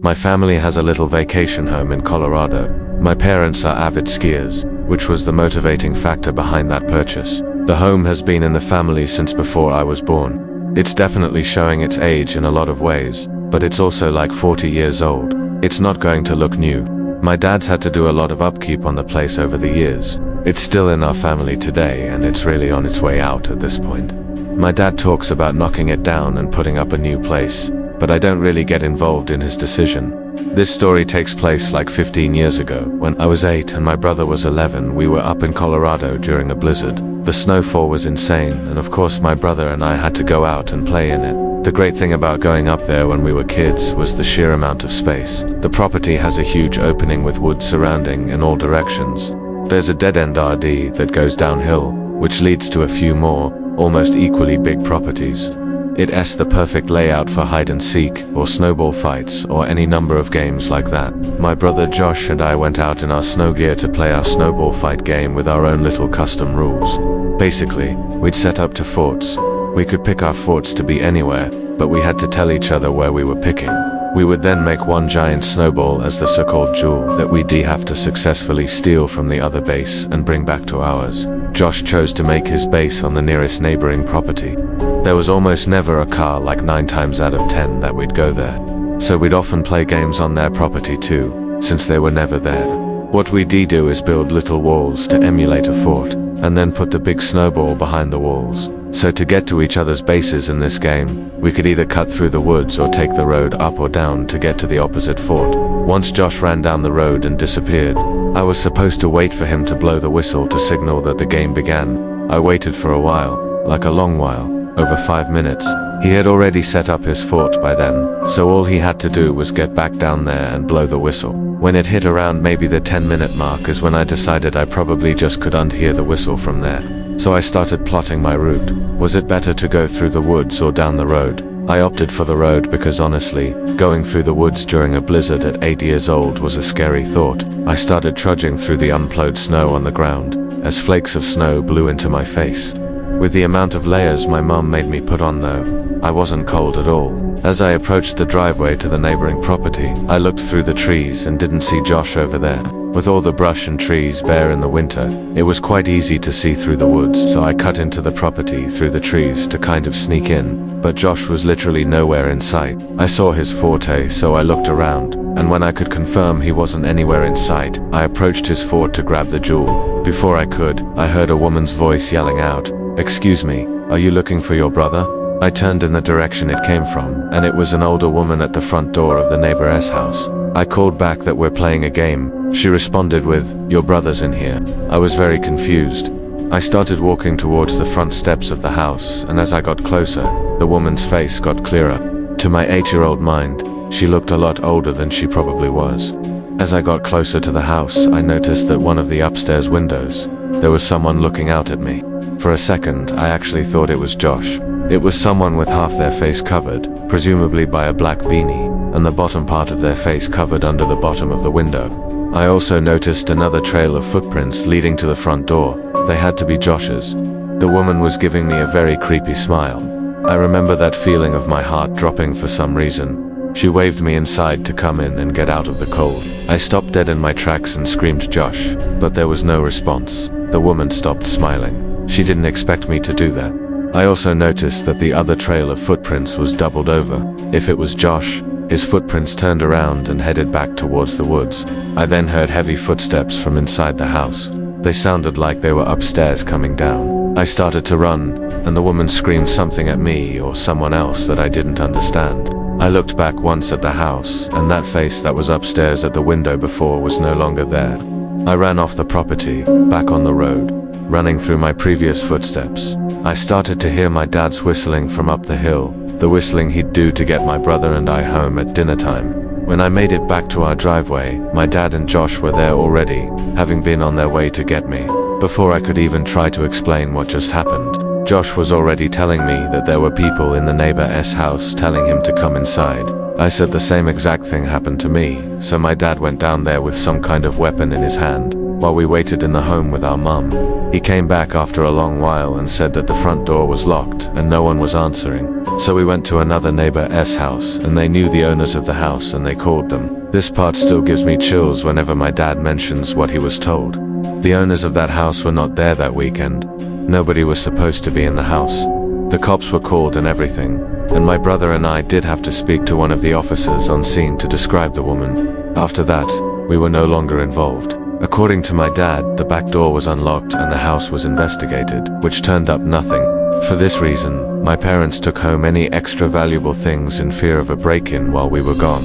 My family has a little vacation home in Colorado. My parents are avid skiers, which was the motivating factor behind that purchase. The home has been in the family since before I was born. It's definitely showing its age in a lot of ways, but it's also like 40 years old. It's not going to look new. My dad's had to do a lot of upkeep on the place over the years. It's still in our family today, and it's really on its way out at this point. My dad talks about knocking it down and putting up a new place, but I don't really get involved in his decision. This story takes place like 15 years ago. When I was 8 and my brother was 11, we were up in Colorado during a blizzard. The snowfall was insane, and of course my brother and I had to go out and play in it. The great thing about going up there when we were kids was the sheer amount of space. The property has a huge opening with wood surrounding in all directions. There's a dead-end RD that goes downhill, which leads to a few more, almost equally big properties. It's the perfect layout for hide and seek, or snowball fights, or any number of games like that. My brother Josh and I went out in our snow gear to play our snowball fight game with our own little custom rules. Basically, we'd set up to forts. We could pick our forts to be anywhere, but we had to tell each other where we were picking. We would then make one giant snowball as the so-called jewel that we'd have to successfully steal from the other base and bring back to ours. Josh chose to make his base on the nearest neighboring property. There was almost never a car, like 9 times out of 10, that we'd go there. So we'd often play games on their property too, since they were never there. What we'd do is build little walls to emulate a fort, and then put the big snowball behind the walls. So to get to each other's bases in this game, we could either cut through the woods or take the road up or down to get to the opposite fort. Once Josh ran down the road and disappeared, I was supposed to wait for him to blow the whistle to signal that the game began. I waited for a while, like a long while, over 5 minutes. He had already set up his fort by then, so all he had to do was get back down there and blow the whistle. When it hit around maybe the 10-minute mark is when I decided I probably just couldn't hear the whistle from there. So I started plotting my route. Was it better to go through the woods or down the road? I opted for the road because honestly, going through the woods during a blizzard at 8 years old was a scary thought. I started trudging through the unplowed snow on the ground, as flakes of snow blew into my face. With the amount of layers my mum made me put on though, I wasn't cold at all. As I approached the driveway to the neighboring property, I looked through the trees and didn't see Josh over there. With all the brush and trees bare in the winter, it was quite easy to see through the woods, so I cut into the property through the trees to kind of sneak in, but Josh was literally nowhere in sight. I saw his forte, so I looked around, and when I could confirm he wasn't anywhere in sight, I approached his fort to grab the jewel. Before I could, I heard a woman's voice yelling out, "Excuse me, are you looking for your brother?" I turned in the direction it came from, and it was an older woman at the front door of the neighbor's house. I called back that we're playing a game. She responded with, "Your brother's in here." I was very confused. I started walking towards the front steps of the house, and as I got closer, the woman's face got clearer. To my 8-year-old mind, she looked a lot older than she probably was. As I got closer to the house, I noticed that one of the upstairs windows, there was someone looking out at me. For a second, I actually thought it was Josh. It was someone with half their face covered, presumably by a black beanie, and the bottom part of their face covered under the bottom of the window. I also noticed another trail of footprints leading to the front door. They had to be Josh's. The woman was giving me a very creepy smile. I remember that feeling of my heart dropping for some reason. She waved me inside to come in and get out of the cold. I stopped dead in my tracks and screamed Josh, but there was no response. The woman stopped smiling. She didn't expect me to do that. I also noticed that the other trail of footprints was doubled over. If it was Josh, his footprints turned around and headed back towards the woods. I then heard heavy footsteps from inside the house. They sounded like they were upstairs coming down. I started to run, and the woman screamed something at me or someone else that I didn't understand. I looked back once at the house, and that face that was upstairs at the window before was no longer there. I ran off the property, back on the road, running through my previous footsteps. I started to hear my dad's whistling from up the hill, the whistling he'd do to get my brother and I home at dinner time. When I made it back to our driveway, my dad and Josh were there already, having been on their way to get me. Before I could even try to explain what just happened, Josh was already telling me that there were people in the neighbor's house telling him to come inside. I said the same exact thing happened to me, so my dad went down there with some kind of weapon in his hand, while we waited in the home with our mum. He came back after a long while and said that the front door was locked and no one was answering. So we went to another neighbor's house and they knew the owners of the house and they called them. This part still gives me chills whenever my dad mentions what he was told. The owners of that house were not there that weekend. Nobody was supposed to be in the house. The cops were called and everything, and my brother and I did have to speak to one of the officers on scene to describe the woman. After that, we were no longer involved. According to my dad, the back door was unlocked and the house was investigated, which turned up nothing. For this reason, my parents took home any extra valuable things in fear of a break-in while we were gone.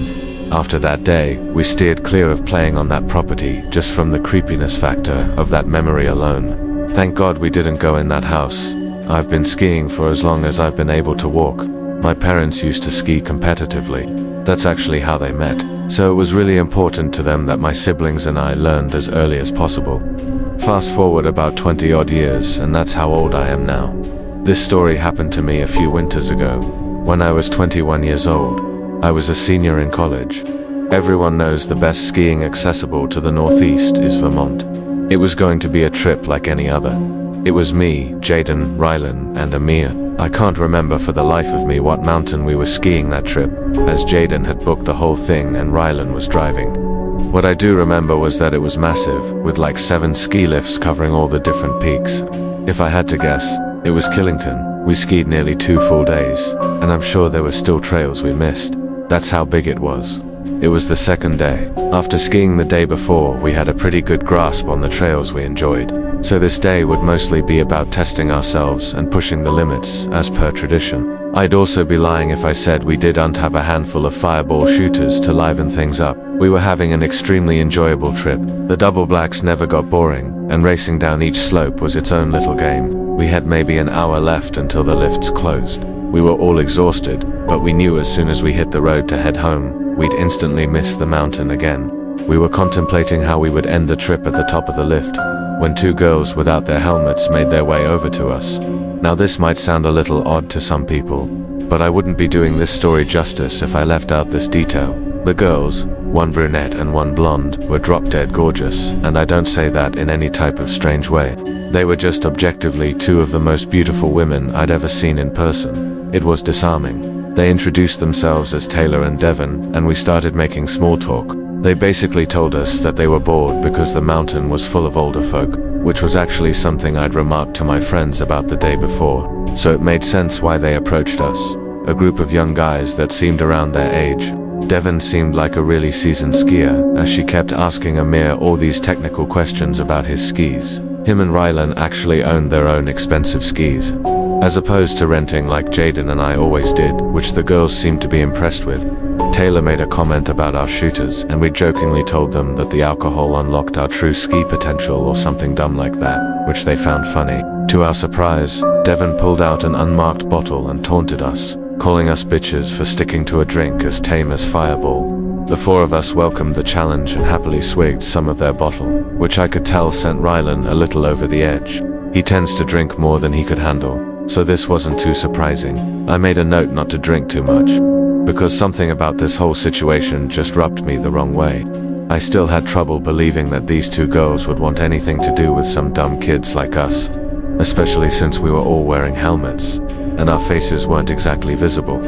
After that day, we steered clear of playing on that property just from the creepiness factor of that memory alone. Thank God we didn't go in that house. I've been skiing for as long as I've been able to walk. My parents used to ski competitively. That's actually how they met. So it was really important to them that my siblings and I learned as early as possible. Fast forward about 20 odd years and that's how old I am now. This story happened to me a few winters ago. When I was 21 years old, I was a senior in college. Everyone knows the best skiing accessible to the northeast is Vermont. It was going to be a trip like any other. It was me, Jaden, Rylan, and Amir. I can't remember for the life of me what mountain we were skiing that trip, as Jaden had booked the whole thing and Rylan was driving. What I do remember was that it was massive, with like 7 ski lifts covering all the different peaks. If I had to guess, it was Killington. We skied nearly 2 full days, and I'm sure there were still trails we missed. That's how big it was. It was the second day. After skiing the day before, we had a pretty good grasp on the trails we enjoyed. So this day would mostly be about testing ourselves and pushing the limits, as per tradition. I'd also be lying if I said we didn't have a handful of fireball shooters to liven things up. We were having an extremely enjoyable trip. The double blacks never got boring, and racing down each slope was its own little game. We had maybe an hour left until the lifts closed. We were all exhausted, but we knew as soon as we hit the road to head home, we'd instantly miss the mountain again. We were contemplating how we would end the trip at the top of the lift, when 2 girls without their helmets made their way over to us. Now this might sound a little odd to some people, but I wouldn't be doing this story justice if I left out this detail. The girls, one brunette and one blonde, were drop-dead gorgeous, and I don't say that in any type of strange way. They were just objectively 2 of the most beautiful women I'd ever seen in person. It was disarming. They introduced themselves as Taylor and Devon, and we started making small talk. They basically told us that they were bored because the mountain was full of older folk, which was actually something I'd remarked to my friends about the day before, so it made sense why they approached us. A group of young guys that seemed around their age. Devon seemed like a really seasoned skier, as she kept asking Amir all these technical questions about his skis. Him and Rylan actually owned their own expensive skis, as opposed to renting like Jaden and I always did, which the girls seemed to be impressed with. Taylor made a comment about our shooters, and we jokingly told them that the alcohol unlocked our true ski potential or something dumb like that, which they found funny. To our surprise, Devon pulled out an unmarked bottle and taunted us, calling us bitches for sticking to a drink as tame as Fireball. The 4 of us welcomed the challenge and happily swigged some of their bottle, which I could tell sent Rylan a little over the edge. He tends to drink more than he could handle, so this wasn't too surprising. I made a note not to drink too much, because something about this whole situation just rubbed me the wrong way. I still had trouble believing that these 2 girls would want anything to do with some dumb kids like us, especially since we were all wearing helmets, and our faces weren't exactly visible.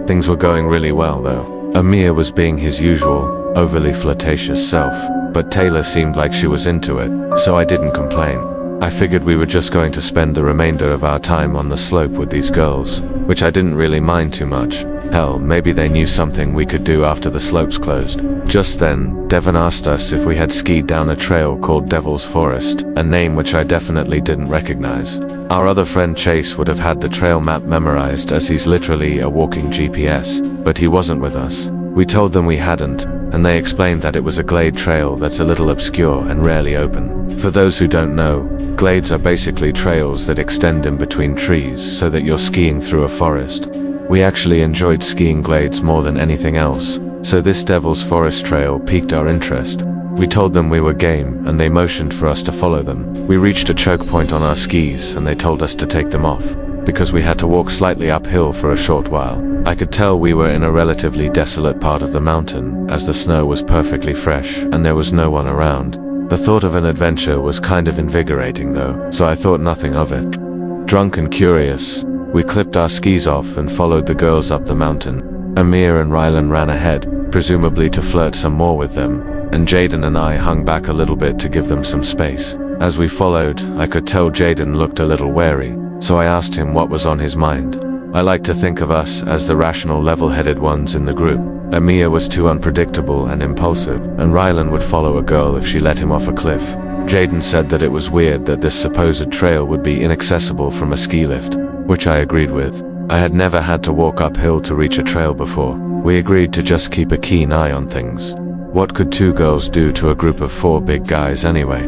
Things were going really well though. Amir was being his usual, overly flirtatious self, but Taylor seemed like she was into it, so I didn't complain. I figured we were just going to spend the remainder of our time on the slope with these girls, which I didn't really mind too much. Hell, maybe they knew something we could do after the slopes closed. Just then, Devon asked us if we had skied down a trail called Devil's Forest, a name which I definitely didn't recognize. Our other friend Chase would have had the trail map memorized as he's literally a walking GPS, but he wasn't with us. We told them we hadn't, and they explained that it was a glade trail that's a little obscure and rarely open. For those who don't know, glades are basically trails that extend in between trees so that you're skiing through a forest. We actually enjoyed skiing glades more than anything else, so this Devil's Forest trail piqued our interest. We told them we were game, and they motioned for us to follow them. We reached a choke point on our skis, and they told us to take them off, because we had to walk slightly uphill for a short while. I could tell we were in a relatively desolate part of the mountain, as the snow was perfectly fresh, and there was no one around. The thought of an adventure was kind of invigorating though, so I thought nothing of it. Drunk and curious, we clipped our skis off and followed the girls up the mountain. Amir and Rylan ran ahead, presumably to flirt some more with them, and Jaden and I hung back a little bit to give them some space. As we followed, I could tell Jaden looked a little wary, so I asked him what was on his mind. I like to think of us as the rational, level-headed ones in the group. Amir was too unpredictable and impulsive, and Rylan would follow a girl if she let him off a cliff. Jaden said that it was weird that this supposed trail would be inaccessible from a ski lift, which I agreed with. I had never had to walk uphill to reach a trail before. We agreed to just keep a keen eye on things. What could two girls do to a group of 4 big guys anyway?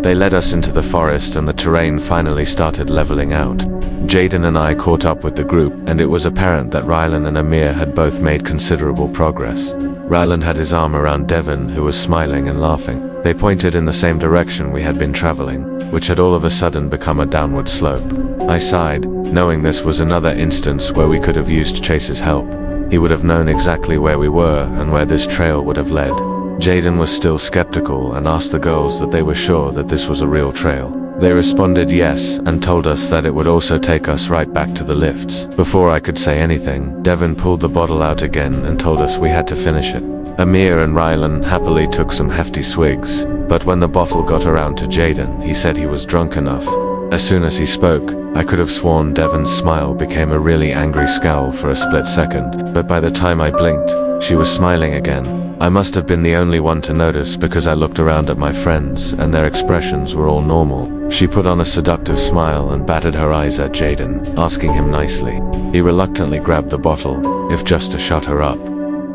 They led us into the forest and the terrain finally started leveling out. Jaden and I caught up with the group, and it was apparent that Rylan and Amir had both made considerable progress. Rylan had his arm around Devon, who was smiling and laughing. They pointed in the same direction we had been traveling, which had all of a sudden become a downward slope. I sighed, knowing this was another instance where we could have used Chase's help. He would have known exactly where we were and where this trail would have led. Jaden was still skeptical and asked the girls that they were sure that this was a real trail. They responded yes, and told us that it would also take us right back to the lifts. Before I could say anything, Devon pulled the bottle out again and told us we had to finish it. Amir and Rylan happily took some hefty swigs, but when the bottle got around to Jaden, he said he was drunk enough. As soon as he spoke, I could have sworn Devon's smile became a really angry scowl for a split second, but by the time I blinked, she was smiling again. I must have been the only one to notice because I looked around at my friends and their expressions were all normal. She put on a seductive smile and batted her eyes at Jaden, asking him nicely. He reluctantly grabbed the bottle, if just to shut her up.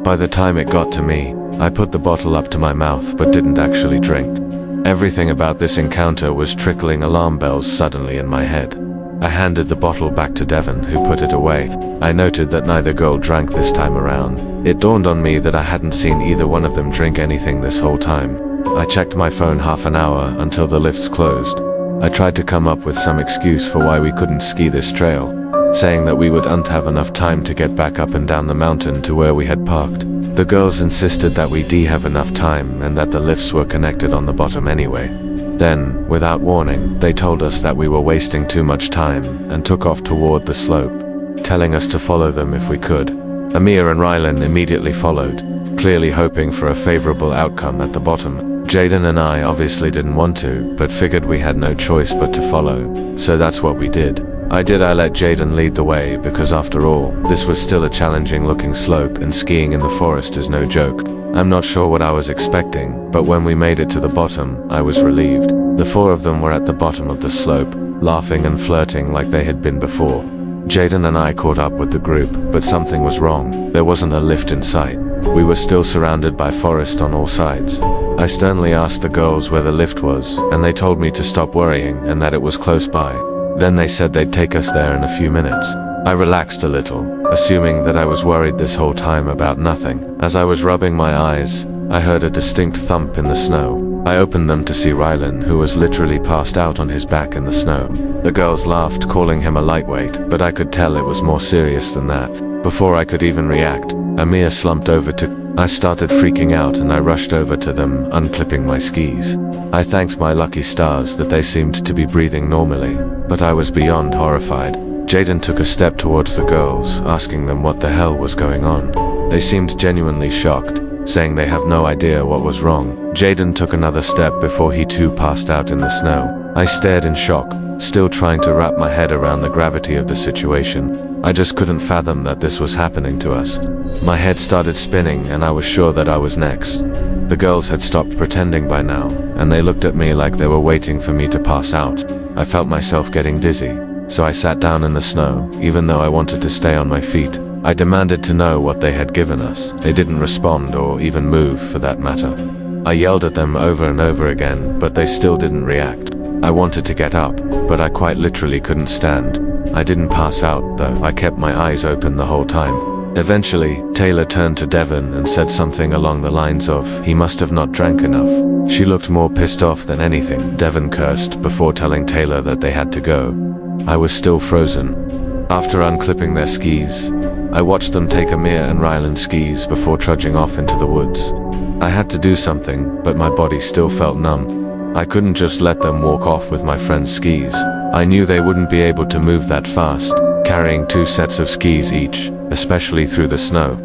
By the time it got to me, I put the bottle up to my mouth but didn't actually drink. Everything about this encounter was trickling alarm bells suddenly in my head. I handed the bottle back to Devon, who put it away. I noted that neither girl drank this time around. It dawned on me that I hadn't seen either one of them drink anything this whole time. I checked my phone half an hour until the lifts closed. I tried to come up with some excuse for why we couldn't ski this trail, saying that we wouldn't have enough time to get back up and down the mountain to where we had parked. The girls insisted that we have enough time and that the lifts were connected on the bottom anyway. Then, without warning, they told us that we were wasting too much time and took off toward the slope, telling us to follow them if we could. Amir and Rylan immediately followed, clearly hoping for a favorable outcome at the bottom. Jaden and I obviously didn't want to, but figured we had no choice but to follow, so that's what we did. I let Jaden lead the way because after all, this was still a challenging looking slope and skiing in the forest is no joke. I'm not sure what I was expecting, but when we made it to the bottom, I was relieved. The 4 of them were at the bottom of the slope, laughing and flirting like they had been before. Jaden and I caught up with the group, but something was wrong. There wasn't a lift in sight. We were still surrounded by forest on all sides. I sternly asked the girls where the lift was, and they told me to stop worrying and that it was close by. Then they said they'd take us there in a few minutes. I relaxed a little, assuming that I was worried this whole time about nothing. As I was rubbing my eyes, I heard a distinct thump in the snow. I opened them to see Rylan, who was literally passed out on his back in the snow. The girls laughed, calling him a lightweight, but I could tell it was more serious than that. Before I could even react, Amir slumped over to... I started freaking out and I rushed over to them, unclipping my skis. I thanked my lucky stars that they seemed to be breathing normally, but I was beyond horrified. Jaden took a step towards the girls, asking them what the hell was going on. They seemed genuinely shocked, saying they have no idea what was wrong. Jaden took another step before he too passed out in the snow. I stared in shock, still trying to wrap my head around the gravity of the situation. I just couldn't fathom that this was happening to us. My head started spinning and I was sure that I was next. The girls had stopped pretending by now, and they looked at me like they were waiting for me to pass out. I felt myself getting dizzy, so I sat down in the snow, even though I wanted to stay on my feet. I demanded to know what they had given us. They didn't respond or even move for that matter. I yelled at them over and over again, but they still didn't react. I wanted to get up, but I quite literally couldn't stand. I didn't pass out, though. I kept my eyes open the whole time. Eventually, Taylor turned to Devon and said something along the lines of, "He must have not drank enough." She looked more pissed off than anything. Devon cursed before telling Taylor that they had to go. I was still frozen. After unclipping their skis, I watched them take Amir and Rylan's skis before trudging off into the woods. I had to do something, but my body still felt numb. I couldn't just let them walk off with my friend's skis. I knew they wouldn't be able to move that fast, carrying 2 sets of skis each, especially through the snow.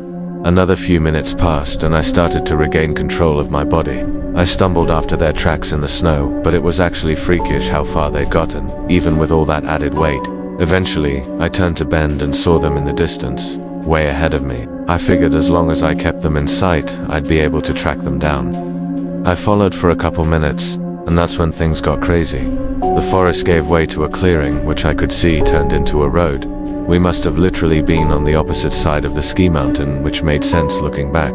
Another few minutes passed and I started to regain control of my body. I stumbled after their tracks in the snow, but it was actually freakish how far they'd gotten, even with all that added weight. Eventually, I turned to bend and saw them in the distance, way ahead of me. I figured as long as I kept them in sight, I'd be able to track them down. I followed for a couple minutes, and that's when things got crazy. The forest gave way to a clearing, which I could see turned into a road. We must have literally been on the opposite side of the ski mountain, which made sense looking back.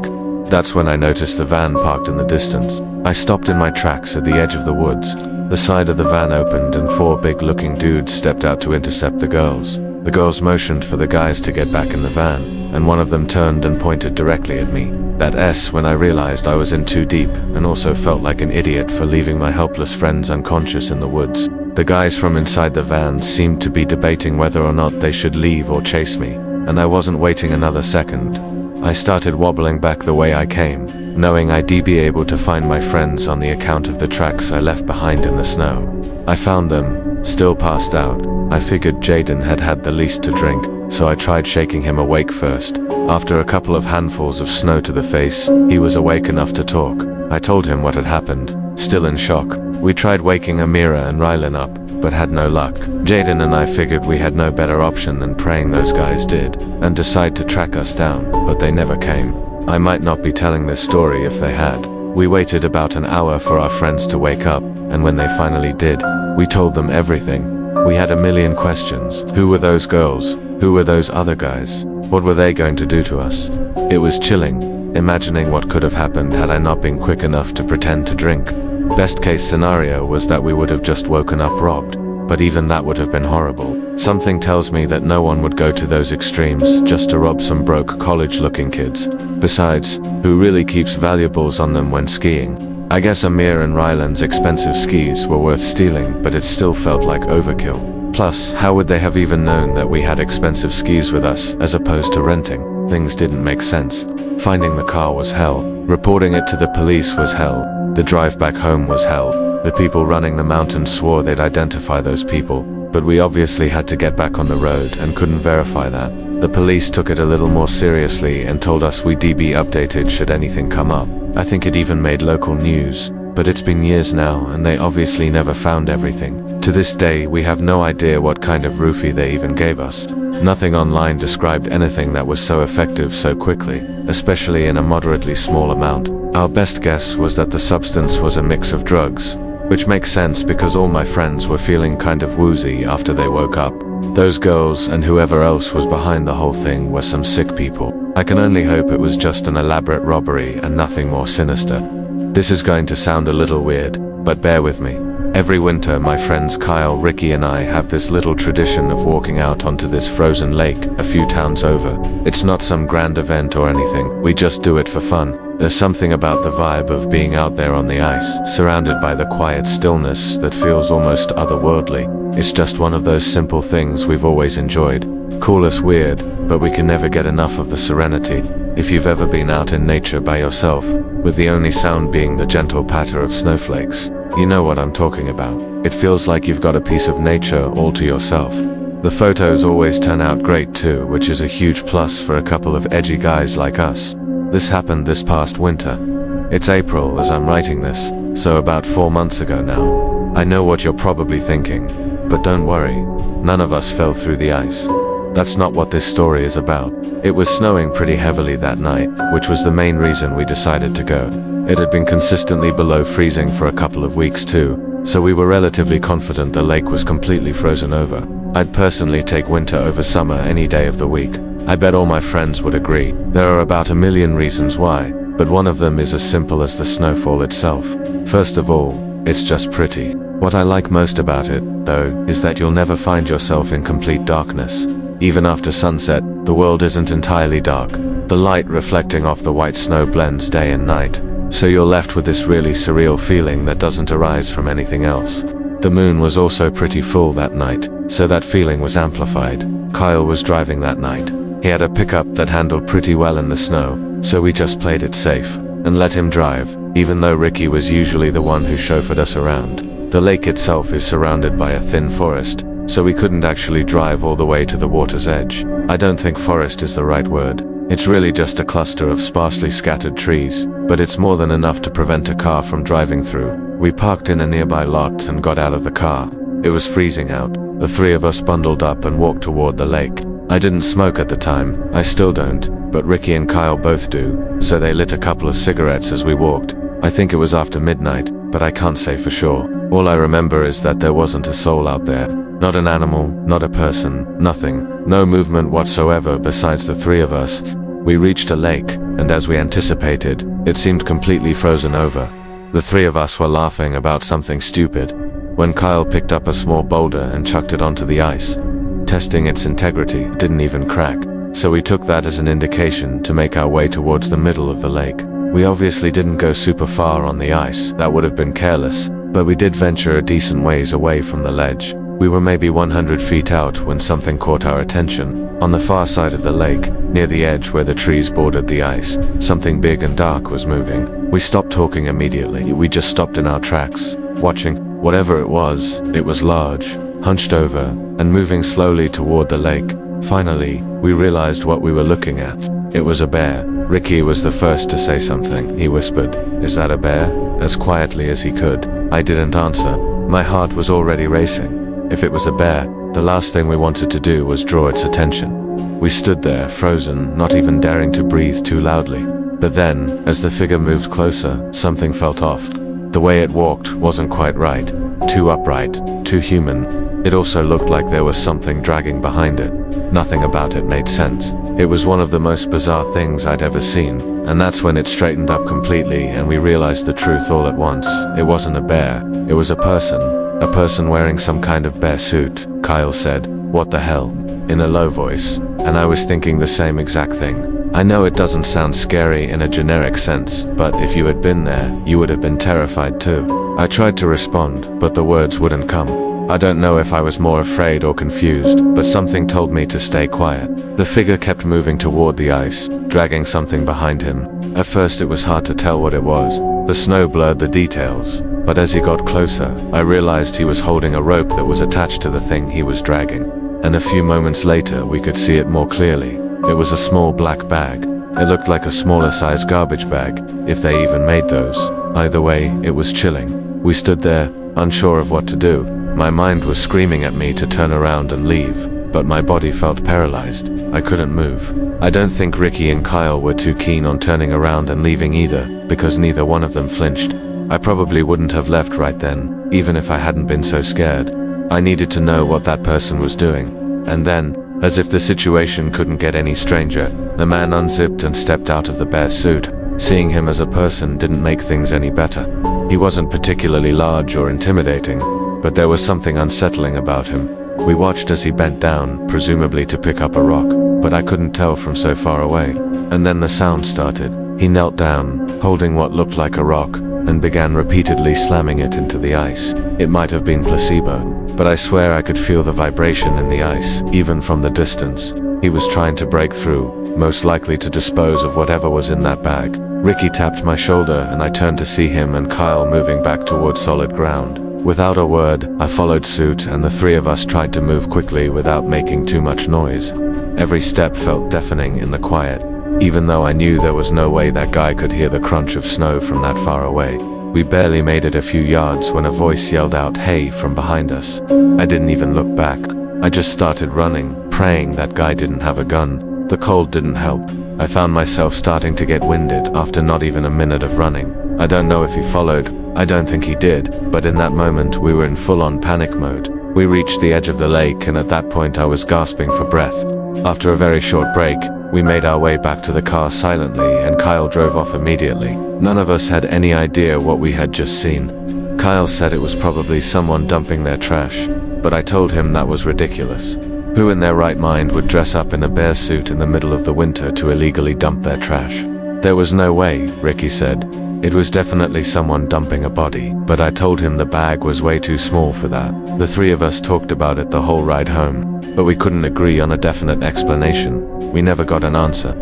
That's when I noticed the van parked in the distance. I stopped in my tracks at the edge of the woods. The side of the van opened and 4 big-looking dudes stepped out to intercept the girls. The girls motioned for the guys to get back in the van, and one of them turned and pointed directly at me. That's when I realized I was in too deep, and also felt like an idiot for leaving my helpless friends unconscious in the woods. The guys from inside the van seemed to be debating whether or not they should leave or chase me, and I wasn't waiting another second. I started wobbling back the way I came, knowing I'd be able to find my friends on the account of the tracks I left behind in the snow. I found them, still passed out. I figured Jaden had had the least to drink, so I tried shaking him awake first. After a couple of handfuls of snow to the face, he was awake enough to talk. I told him what had happened, still in shock. We tried waking Amira and Rylan up, but had no luck. Jaden and I figured we had no better option than praying those guys did, and decide to track us down, but they never came. I might not be telling this story if they had. We waited about an hour for our friends to wake up, and when they finally did, we told them everything. We had a million questions. Who were those girls? Who were those other guys? What were they going to do to us? It was chilling, imagining what could have happened had I not been quick enough to pretend to drink. Best case scenario was that we would have just woken up robbed, but even that would have been horrible. Something tells me that no one would go to those extremes just to rob some broke college-looking kids. Besides, who really keeps valuables on them when skiing? I guess Amir and Rylan's expensive skis were worth stealing, but it still felt like overkill. Plus, how would they have even known that we had expensive skis with us as opposed to renting? Things didn't make sense. Finding the car was hell. Reporting it to the police was hell. The drive back home was hell. The people running the mountain swore they'd identify those people, but we obviously had to get back on the road and couldn't verify that. The police took it a little more seriously and told us we'd be updated should anything come up. I think it even made local news, but it's been years now and they obviously never found everything. To this day, we have no idea what kind of roofie they even gave us. Nothing online described anything that was so effective so quickly, especially in a moderately small amount. Our best guess was that the substance was a mix of drugs, which makes sense because all my friends were feeling kind of woozy after they woke up. Those girls and whoever else was behind the whole thing were some sick people. I can only hope it was just an elaborate robbery and nothing more sinister. This is going to sound a little weird, but bear with me. Every winter, my friends Kyle, Ricky and I have this little tradition of walking out onto this frozen lake a few towns over. It's not some grand event or anything, we just do it for fun. There's something about the vibe of being out there on the ice, surrounded by the quiet stillness that feels almost otherworldly. It's just one of those simple things we've always enjoyed. Call us weird, but we can never get enough of the serenity. If you've ever been out in nature by yourself, with the only sound being the gentle patter of snowflakes, you know what I'm talking about. It feels like you've got a piece of nature all to yourself. The photos always turn out great too, which is a huge plus for a couple of edgy guys like us. This happened this past winter. It's April as I'm writing this, so about 4 months ago now. I know what you're probably thinking, but don't worry, none of us fell through the ice. That's not what this story is about. It was snowing pretty heavily that night, which was the main reason we decided to go. It had been consistently below freezing for a couple of weeks too, so we were relatively confident the lake was completely frozen over. I'd personally take winter over summer any day of the week. I bet all my friends would agree. There are about a million reasons why, but one of them is as simple as the snowfall itself. First of all, it's just pretty. What I like most about it, though, is that you'll never find yourself in complete darkness. Even after sunset, the world isn't entirely dark. The light reflecting off the white snow blends day and night, so you're left with this really surreal feeling that doesn't arise from anything else. The moon was also pretty full that night, so that feeling was amplified. Kyle was driving that night. He had a pickup that handled pretty well in the snow, so we just played it safe and let him drive. even though Ricky was usually the one who chauffeured us around. The lake itself is surrounded by a thin forest, so we couldn't actually drive all the way to the water's edge. I don't think forest is the right word. It's really just a cluster of sparsely scattered trees, but it's more than enough to prevent a car from driving through. We parked in a nearby lot and got out of the car. It was freezing out. The three of us bundled up and walked toward the lake. I didn't smoke at the time, I still don't, but Ricky and Kyle both do, so they lit a couple of cigarettes as we walked. I think it was after midnight, but I can't say for sure. All I remember is that there wasn't a soul out there. Not an animal, not a person, nothing. No movement whatsoever besides the three of us. We reached a lake, and as we anticipated, it seemed completely frozen over. The three of us were laughing about something stupid, when Kyle picked up a small boulder and chucked it onto the ice. Testing its integrity, it didn't even crack, so we took that as an indication to make our way towards the middle of the lake. We obviously didn't go super far on the ice, that would have been careless, but we did venture a decent ways away from the ledge. We were maybe 100 feet out when something caught our attention. On the far side of the lake, near the edge where the trees bordered the ice, something big and dark was moving. We stopped talking immediately. We just stopped in our tracks, watching. Whatever it was large, hunched over, and moving slowly toward the lake. Finally, we realized what we were looking at. It was a bear. Ricky was the first to say something. He whispered, "Is that a bear?" as quietly as he could. I didn't answer. My heart was already racing. If it was a bear, the last thing we wanted to do was draw its attention. We stood there, frozen, not even daring to breathe too loudly. But then, as the figure moved closer, something felt off. The way it walked wasn't quite right. Too upright, too human. It also looked like there was something dragging behind it. Nothing about it made sense. It was one of the most bizarre things I'd ever seen, and that's when it straightened up completely and we realized the truth all at once. It wasn't a bear, it was a person. A person wearing some kind of bear suit. Kyle said, "What the hell?" in a low voice, and I was thinking the same exact thing. I know it doesn't sound scary in a generic sense, but if you had been there, you would have been terrified too. I tried to respond, but the words wouldn't come. I don't know if I was more afraid or confused, but something told me to stay quiet. The figure kept moving toward the ice, dragging something behind him. At first it was hard to tell what it was. The snow blurred the details, but as he got closer, I realized he was holding a rope that was attached to the thing he was dragging. And a few moments later we could see it more clearly. It was a small black bag. It looked like a smaller size garbage bag, if they even made those. Either way, it was chilling. We stood there, unsure of what to do. My mind was screaming at me to turn around and leave, but my body felt paralyzed. I couldn't move. I don't think Ricky and Kyle were too keen on turning around and leaving either, because neither one of them flinched. I probably wouldn't have left right then, even if I hadn't been so scared. I needed to know what that person was doing. And then, as if the situation couldn't get any stranger, the man unzipped and stepped out of the bear suit. Seeing him as a person didn't make things any better. He wasn't particularly large or intimidating, but there was something unsettling about him. We watched as he bent down, presumably to pick up a rock, but I couldn't tell from so far away. And then the sound started. He knelt down, holding what looked like a rock, and began repeatedly slamming it into the ice. It might have been placebo, but I swear I could feel the vibration in the ice, even from the distance. He was trying to break through, most likely to dispose of whatever was in that bag. Ricky tapped my shoulder and I turned to see him and Kyle moving back toward solid ground. Without a word, I followed suit and the three of us tried to move quickly without making too much noise. Every step felt deafening in the quiet, even though I knew there was no way that guy could hear the crunch of snow from that far away. We barely made it a few yards when a voice yelled out, "Hey," from behind us. I didn't even look back. I just started running, praying that guy didn't have a gun. The cold didn't help. I found myself starting to get winded after not even a minute of running. I don't know if he followed. I don't think he did, but in that moment we were in full-on panic mode. We reached the edge of the lake and at that point I was gasping for breath. After a very short break, we made our way back to the car silently and Kyle drove off immediately. None of us had any idea what we had just seen. Kyle said it was probably someone dumping their trash, but I told him that was ridiculous. Who in their right mind would dress up in a bear suit in the middle of the winter to illegally dump their trash? There was no way, Ricky said. It was definitely someone dumping a body, but I told him the bag was way too small for that. The three of us talked about it the whole ride home, but we couldn't agree on a definite explanation. We never got an answer.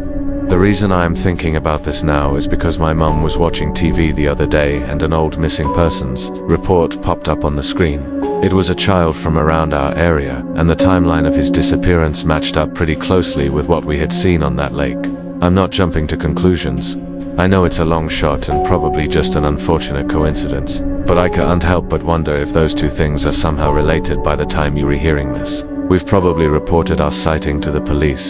The reason I am thinking about this now is because my mum was watching TV the other day and an old missing persons report popped up on the screen. It was a child from around our area, and the timeline of his disappearance matched up pretty closely with what we had seen on that lake. I'm not jumping to conclusions. I know it's a long shot and probably just an unfortunate coincidence, but I can't help but wonder if those two things are somehow related by the time you're hearing this. We've probably reported our sighting to the police.